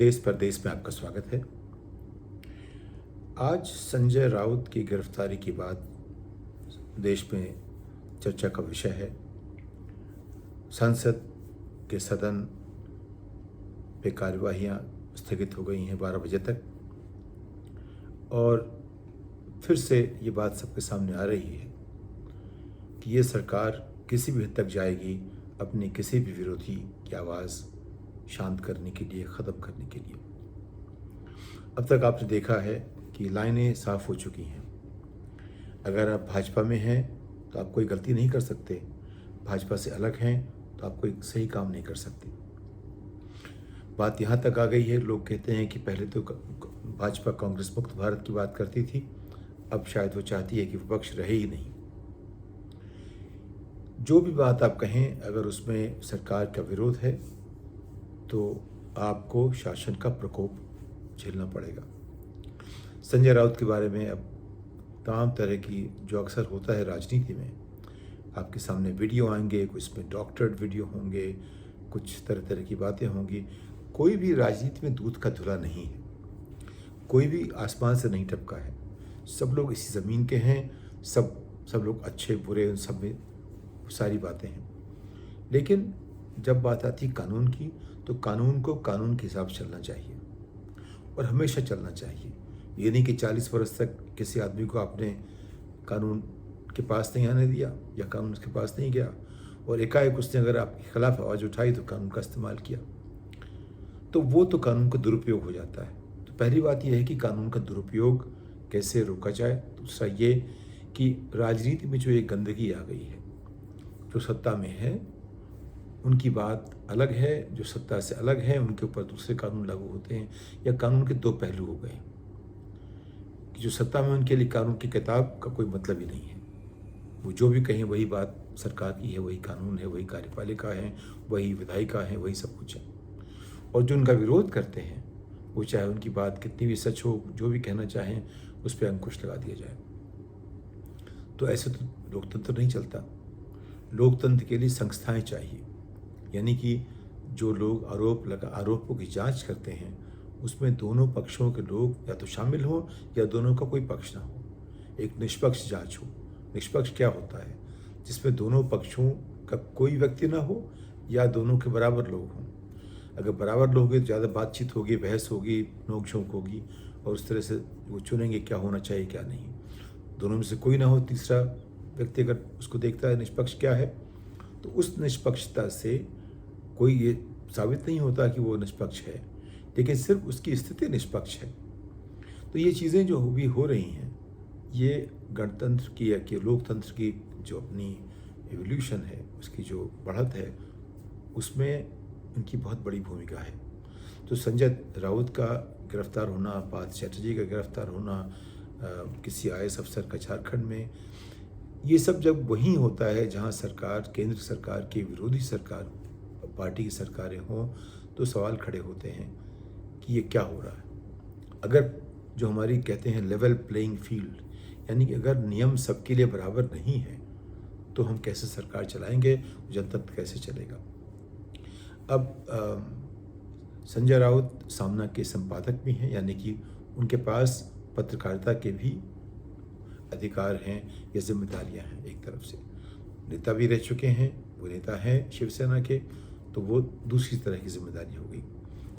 देश परदेश में आपका स्वागत है। आज संजय राउत की गिरफ्तारी के बाद देश में चर्चा का विषय है। संसद के सदन पे कार्यवाहियाँ स्थगित हो गई हैं 12 बजे तक, और फिर से ये बात सबके सामने आ रही है कि ये सरकार किसी भी हद तक जाएगी अपने किसी भी विरोधी की आवाज़ शांत करने के लिए, ख़त्म करने के लिए। अब तक आपने देखा है कि लाइनें साफ हो चुकी हैं। अगर आप भाजपा में हैं तो आप कोई गलती नहीं कर सकते, भाजपा से अलग हैं तो आप कोई सही काम नहीं कर सकते। बात यहाँ तक आ गई है, लोग कहते हैं कि पहले तो भाजपा कांग्रेस मुक्त भारत की बात करती थी, अब शायद वो चाहती है कि विपक्ष रहे ही नहीं। जो भी बात आप कहें, अगर उसमें सरकार का विरोध है तो आपको शासन का प्रकोप झेलना पड़ेगा। संजय राउत के बारे में अब तमाम तरह की, जो अक्सर होता है राजनीति में, आपके सामने वीडियो आएंगे, कुछ इसमें डॉक्टर्ड वीडियो होंगे, कुछ तरह तरह की बातें होंगी। कोई भी राजनीति में दूध का धुला नहीं है, कोई भी आसमान से नहीं टपका है। सब लोग इसी ज़मीन के हैं, सब लोग अच्छे बुरे, उन सब में सारी बातें हैं। लेकिन जब बात आती कानून की, तो कानून को कानून के हिसाब से चलना चाहिए और हमेशा चलना चाहिए। ये नहीं कि 40 वर्ष तक किसी आदमी को आपने कानून के पास नहीं आने दिया या कानून उसके पास नहीं गया, और एकाएक उसने अगर आपके खिलाफ आवाज़ उठाई तो कानून का इस्तेमाल किया, तो वो तो कानून का दुरुपयोग हो जाता है। तो पहली बात यह है कि कानून का दुरुपयोग कैसे रोका जाए। दूसरा ये कि राजनीति में जो एक गंदगी आ गई है, जो सत्ता में है उनकी बात अलग है, जो सत्ता से अलग है उनके ऊपर दूसरे कानून लागू होते हैं, या कानून के दो पहलू हो गए कि जो सत्ता में उनके लिए कानून की किताब का कोई मतलब ही नहीं है। वो जो भी कहें वही बात सरकार की है, वही कानून है, वही कार्यपालिका है, वही विधायिका है, वही सब कुछ है। और जो उनका विरोध करते हैं, वो चाहे उनकी बात कितनी भी सच हो, जो भी कहना चाहें उस पर अंकुश लगा दिया जाए। तो ऐसे तो लोकतंत्र नहीं चलता। लोकतंत्र के लिए संस्थाएं चाहिए, यानी कि जो लोग आरोपों की जांच करते हैं उसमें दोनों पक्षों के लोग या तो शामिल हों या दोनों का कोई पक्ष ना हो। एक निष्पक्ष जांच हो। निष्पक्ष क्या होता है? जिसमें दोनों पक्षों का कोई व्यक्ति ना हो या दोनों के बराबर लोग हों। अगर बराबर लोग होंगे तो ज़्यादा बातचीत होगी, बहस होगी, नोक-झोंक होगी, और उस तरह से वो चुनेंगे क्या होना चाहिए क्या नहीं। दोनों में से कोई ना हो, तीसरा व्यक्ति अगर उसको देखता है निष्पक्ष क्या है, तो उस निष्पक्षता से कोई ये साबित नहीं होता कि वो निष्पक्ष है, लेकिन सिर्फ उसकी स्थिति निष्पक्ष है। तो ये चीज़ें जो भी हो रही हैं, ये गणतंत्र की या कि लोकतंत्र की जो अपनी एवोल्यूशन है, उसकी जो बढ़त है, उसमें उनकी बहुत बड़ी भूमिका है। तो संजय राउत का गिरफ्तार होना, पार्थ चैटर्जी का गिरफ्तार होना, किसी IAS अफसर का झारखंड में, ये सब जब वहीं होता है जहाँ सरकार, केंद्र सरकार की विरोधी सरकार, पार्टी की सरकारें हों, तो सवाल खड़े होते हैं कि ये क्या हो रहा है। अगर जो हमारी कहते हैं लेवल प्लेइंग फील्ड, यानी कि अगर नियम सबके लिए बराबर नहीं है तो हम कैसे सरकार चलाएंगे, जनतंत्र कैसे चलेगा। अब संजय राउत सामना के संपादक भी हैं, यानी कि उनके पास पत्रकारिता के भी अधिकार हैं या जिम्मेदारियां हैं। एक तरफ से नेता भी रह चुके हैं, वो नेता हैं शिवसेना के, तो वो दूसरी तरह की जिम्मेदारी हो गई।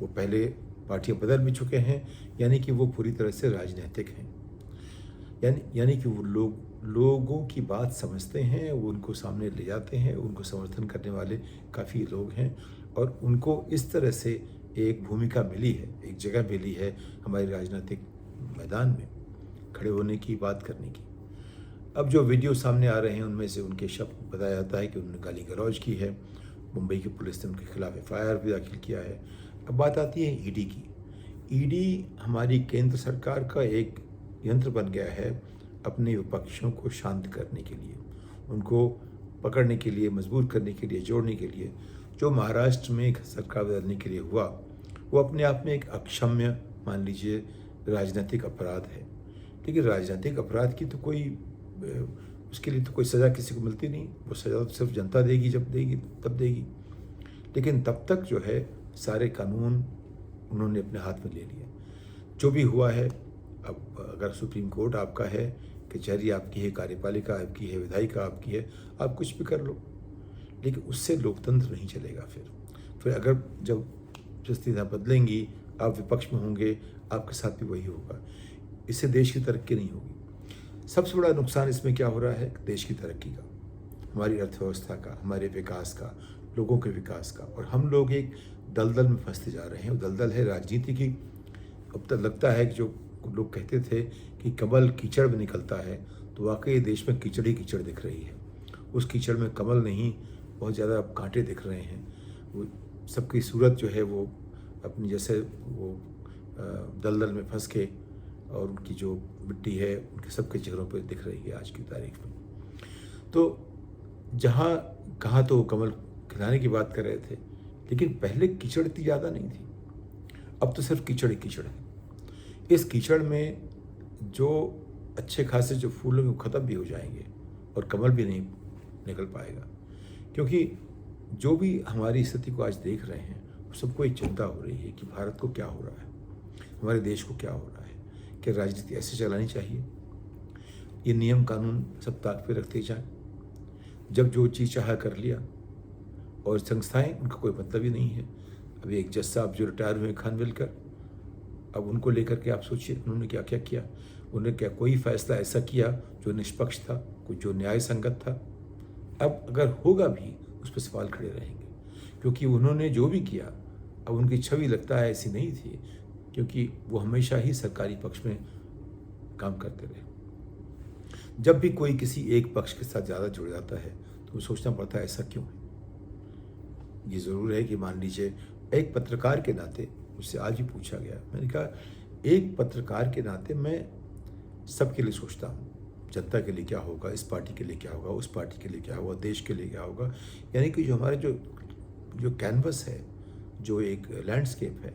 वो पहले पार्टियां बदल भी चुके हैं, यानी कि वो पूरी तरह से राजनीतिक हैं, यानी कि वो लोगों की बात समझते हैं, वो उनको सामने ले जाते हैं, उनको समर्थन करने वाले काफ़ी लोग हैं, और उनको इस तरह से एक भूमिका मिली है, एक जगह मिली है हमारे राजनीतिक मैदान में खड़े होने की, बात करने की। अब जो वीडियो सामने आ रहे हैं उनमें से उनके शब्द बताया जाता है कि उन्होंने गाली गलौज की है। मुंबई की पुलिस ने उनके खिलाफ FIR भी दाखिल किया है। अब बात आती है ED की। ED हमारी केंद्र सरकार का एक यंत्र बन गया है अपने विपक्षों को शांत करने के लिए, उनको पकड़ने के लिए, मजबूर करने के लिए, जोड़ने के लिए। जो महाराष्ट्र में एक सरकार बदलने के लिए हुआ, वो अपने आप में एक अक्षम्य, मान लीजिए, राजनीतिक अपराध है। लेकिन राजनीतिक अपराध की तो कोई, उसके लिए तो कोई सज़ा किसी को मिलती नहीं। वो सज़ा तो सिर्फ जनता देगी, जब देगी तब देगी। लेकिन तब तक जो है सारे कानून उन्होंने अपने हाथ में ले लिया। जो भी हुआ है, अब अगर सुप्रीम कोर्ट आपका है, कचहरी आपकी है, कार्यपालिका आपकी है, विधायिका आपकी है, आप कुछ भी कर लो, लेकिन उससे लोकतंत्र नहीं चलेगा। फिर अगर जब स्थितियाँ बदलेंगी, आप विपक्ष में होंगे, आपके साथ भी वही होगा। इससे देश की तरक्की नहीं होगी। सबसे बड़ा नुकसान इसमें क्या हो रहा है? देश की तरक्की का, हमारी अर्थव्यवस्था का, हमारे विकास का, लोगों के विकास का। और हम लोग एक दलदल में फंसते जा रहे हैं। वो दलदल है राजनीति की। अब तक लगता है कि जो लोग कहते थे कि कमल कीचड़ में निकलता है, तो वाकई देश में कीचड़ ही कीचड़ दिख रही है। उस कीचड़ में कमल नहीं, बहुत ज़्यादा कांटे दिख रहे हैं। वो सबकी सूरत जो है वो अपनी जैसे वो दलदल में फंस के, और उनकी जो मिट्टी है उनके सबके चेहरों पर दिख रही है आज की तारीख में। तो जहाँ कहाँ तो कमल खिलाने की बात कर रहे थे, लेकिन पहले कीचड़ इतनी ज़्यादा नहीं थी। अब तो सिर्फ कीचड़ ही कीचड़ है। इस कीचड़ में जो अच्छे खासे जो फूल होंगे वो ख़त्म भी हो जाएंगे और कमल भी नहीं निकल पाएगा। क्योंकि जो भी हमारी स्थिति को आज देख रहे हैं, सबको एक चिंता हो रही है कि भारत को क्या हो रहा है, हमारे देश को क्या हो रहा है, कि राजनीति ऐसे चलानी चाहिए, ये नियम कानून सब ताक पे रखते जाएं, जब जो चीज़ चाहा कर लिया, और संस्थाएं उनका कोई मतलब ही नहीं है। अभी एक जज साहब जो रिटायर हुए खानविलकर, अब उनको लेकर के आप सोचिए उन्होंने क्या क्या किया। उन्होंने क्या कोई फैसला ऐसा किया जो निष्पक्ष था, कुछ जो न्याय संगत था? अब अगर होगा भी, उस पर सवाल खड़े रहेंगे, क्योंकि उन्होंने जो भी किया, अब उनकी छवि लगता है ऐसी नहीं थी, क्योंकि वो हमेशा ही सरकारी पक्ष में काम करते रहे। जब भी कोई किसी एक पक्ष के साथ ज़्यादा जुड़ जाता है तो सोचना पड़ता है ऐसा क्यों है। ये ज़रूर है कि मान लीजिए, एक पत्रकार के नाते मुझसे आज ही पूछा गया, मैंने कहा एक पत्रकार के नाते मैं सबके लिए सोचता हूँ, जनता के लिए क्या होगा, इस पार्टी के लिए क्या होगा, उस पार्टी के लिए क्या होगा, देश के लिए क्या होगा। यानी कि जो हमारे जो कैनवस है, जो एक लैंडस्केप है,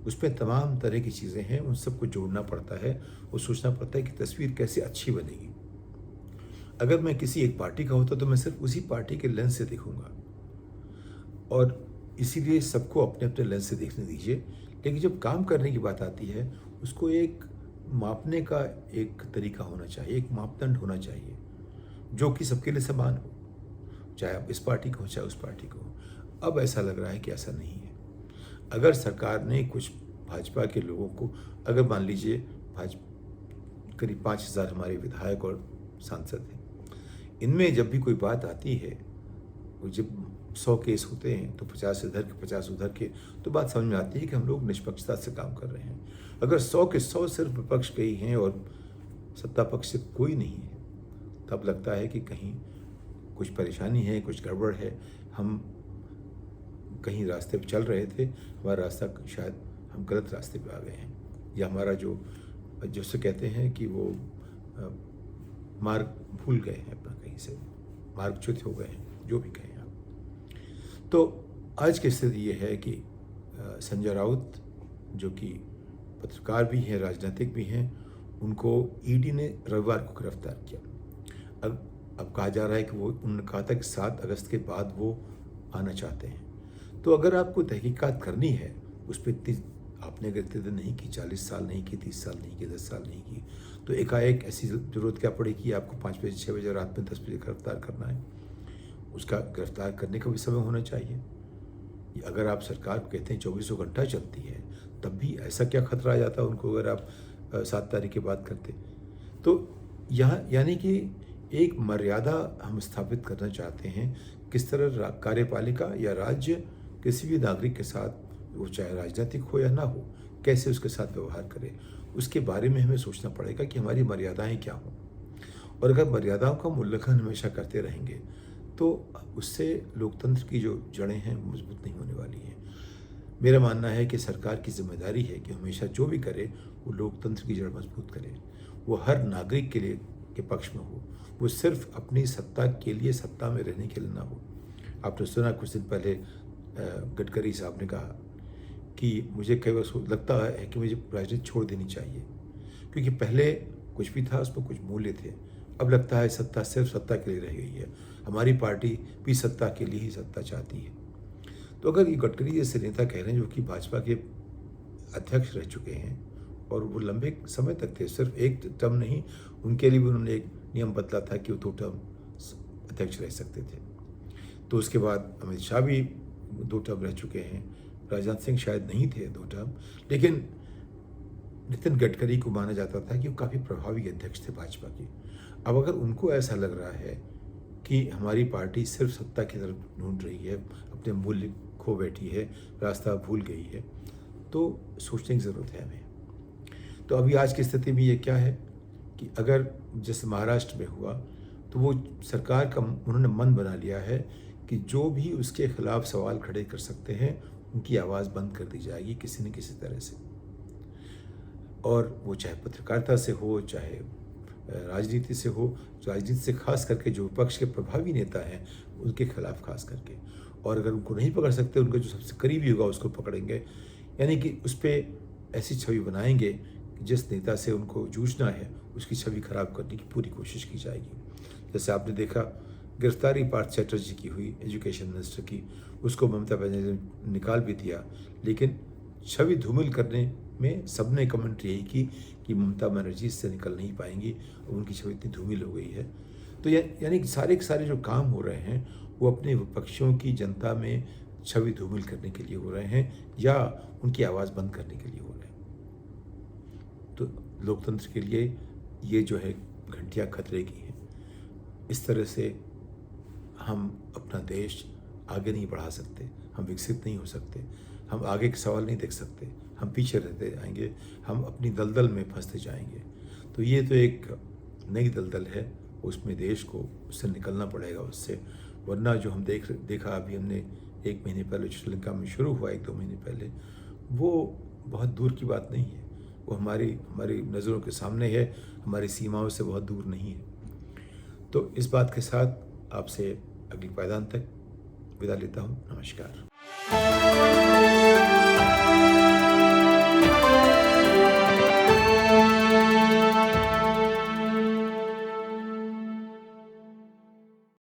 उसमें तमाम तरह की चीज़ें हैं, उन सबको जोड़ना पड़ता है और सोचना पड़ता है कि तस्वीर कैसे अच्छी बनेगी। अगर मैं किसी एक पार्टी का होता तो मैं सिर्फ उसी पार्टी के लेंस से देखूंगा, और इसीलिए सबको अपने अपने लेंस से देखने दीजिए। लेकिन जब काम करने की बात आती है, उसको एक मापने का एक तरीका होना चाहिए, एक मापदंड होना चाहिए जो कि सबके लिए समान हो, चाहे आप इस पार्टी को हो चाहे उस पार्टी को हो। अब ऐसा लग रहा है कि ऐसा नहीं है। अगर सरकार ने कुछ भाजपा के लोगों को, अगर मान लीजिए करीब 5,000 हमारे विधायक और सांसद हैं, इनमें जब भी कोई बात आती है, जब 100 केस होते हैं तो 50 इधर के 50 उधर के, तो बात समझ में आती है कि हम लोग निष्पक्षता से काम कर रहे हैं। अगर 100 के 100 सिर्फ विपक्ष के ही हैं और सत्ता पक्ष से कोई नहीं है, तब लगता है कि कहीं कुछ परेशानी है, कुछ गड़बड़ है। हम कहीं रास्ते पर चल रहे थे, हमारा रास्ता शायद हम गलत रास्ते पे आ गए हैं, या हमारा जिससे कहते हैं कि वो मार्ग भूल गए हैं अपना, कहीं से मार्गच्युत हो गए हैं, जो भी कहें आप। तो आज की स्थिति ये है कि संजय राउत, जो कि पत्रकार भी हैं, राजनीतिक भी हैं, उनको ईडी ने रविवार को गिरफ्तार किया। अब कहा जा रहा है कि वो, उन्होंने कहा था कि 7 अगस्त के बाद वो आना चाहते हैं। तो अगर आपको तहकीकात करनी है, उस पर इतनी आपने अगर इतने दिन नहीं की, 40 साल नहीं की, 30 साल नहीं की, 10 साल नहीं की, तो एकाएक ऐसी ज़रूरत क्या पड़ेगी आपको 5 बजे 6 बजे रात में 10 बजे गिरफ्तार करना है? उसका गिरफ्तार करने का भी समय होना चाहिए। अगर आप सरकार को कहते हैं 24 घंटा चलती है, तब भी ऐसा क्या खतरा आ जाता उनको अगर आप 7 तारीख की बात करते? तो यहाँ यानी कि एक मर्यादा हम स्थापित करना चाहते हैं, किस तरह कार्यपालिका या राज्य किसी भी नागरिक के साथ, वो चाहे राजनीतिक हो या ना हो, कैसे उसके साथ व्यवहार करे, उसके बारे में हमें सोचना पड़ेगा कि हमारी मर्यादाएं क्या हों। और अगर मर्यादाओं का उल्लंघन हमेशा करते रहेंगे तो उससे लोकतंत्र की जो जड़ें हैं मजबूत नहीं होने वाली हैं। मेरा मानना है कि सरकार की जिम्मेदारी है कि हमेशा जो भी करे वो लोकतंत्र की जड़ मजबूत करे, वो हर नागरिक के लिए के पक्ष में हो, वो सिर्फ अपनी सत्ता के लिए, सत्ता में रहने के लिए ना हो। आपने सुना कुछ दिन पहले गडकरी साहब ने कहा कि मुझे कई बार लगता है कि मुझे राजनीति छोड़ देनी चाहिए, क्योंकि पहले कुछ भी था उसमें कुछ मूल्य थे, अब लगता है सत्ता सिर्फ सत्ता के लिए रह गई है। हमारी पार्टी भी सत्ता के लिए ही सत्ता चाहती है। तो अगर ये गडकरी जैसे नेता कह रहे हैं, जो कि भाजपा के अध्यक्ष रह चुके हैं और वो लंबे समय तक थे, सिर्फ एक टर्म नहीं, उनके लिए भी उन्होंने एक नियम बदला था कि वो 2 टर्म अध्यक्ष रह सकते थे। तो उसके बाद अमित शाह भी 2 टर्म रह चुके हैं, राजनाथ सिंह शायद नहीं थे 2 टर्म, लेकिन नितिन गडकरी को माना जाता था कि वो काफ़ी प्रभावी अध्यक्ष थे भाजपा के। अब अगर उनको ऐसा लग रहा है कि हमारी पार्टी सिर्फ सत्ता की तरफ ढूंढ रही है, अपने मूल्य खो बैठी है, रास्ता भूल गई है, तो सोचने की ज़रूरत है हमें। तो अभी आज की स्थिति में ये क्या है कि अगर जैसे महाराष्ट्र में हुआ, तो वो सरकार का उन्होंने मन बना लिया है कि जो भी उसके खिलाफ सवाल खड़े कर सकते हैं, उनकी आवाज़ बंद कर दी जाएगी किसी न किसी तरह से। और वो चाहे पत्रकारिता से हो, चाहे राजनीति से हो, राजनीति से खास करके जो विपक्ष के प्रभावी नेता हैं उनके खिलाफ खास करके। और अगर उनको नहीं पकड़ सकते, उनका जो सबसे करीबी होगा उसको पकड़ेंगे, यानी कि उस पर ऐसी छवि बनाएंगे कि जिस नेता से उनको जूझना है उसकी छवि खराब करने की पूरी कोशिश की जाएगी। जैसे आपने देखा गिरफ्तारी पार्थ चैटर्जी की हुई, एजुकेशन मिनिस्टर की, उसको ममता बनर्जी ने निकाल भी दिया, लेकिन छवि धूमिल करने में सबने कमेंट यही की कि ममता बनर्जी इससे निकल नहीं पाएंगी और उनकी छवि इतनी धूमिल हो गई है। तो यानी सारे के सारे जो काम हो रहे हैं वो अपने विपक्षियों की जनता में छवि धूमिल करने के लिए हो रहे हैं या उनकी आवाज़ बंद करने के लिए हो रहे हैं। तो लोकतंत्र के लिए ये जो है घंटियाँ खतरे की हैं। इस तरह से हम अपना देश आगे नहीं बढ़ा सकते, हम विकसित नहीं हो सकते, हम आगे के सवाल नहीं देख सकते, हम पीछे रहते जाएंगे, हम अपनी दलदल में फंसते जाएंगे। तो ये तो एक नई दलदल है, उसमें देश को उससे निकलना पड़ेगा उससे, वरना जो हम देखा अभी हमने 1 महीने पहले श्रीलंका में शुरू हुआ, 1-2 महीने पहले, वो बहुत दूर की बात नहीं है, वो हमारी नज़रों के सामने है, हमारी सीमाओं से बहुत दूर नहीं है। तो इस बात के साथ आपसे अगली पायदान तक विदा लेता हूँ। नमस्कार।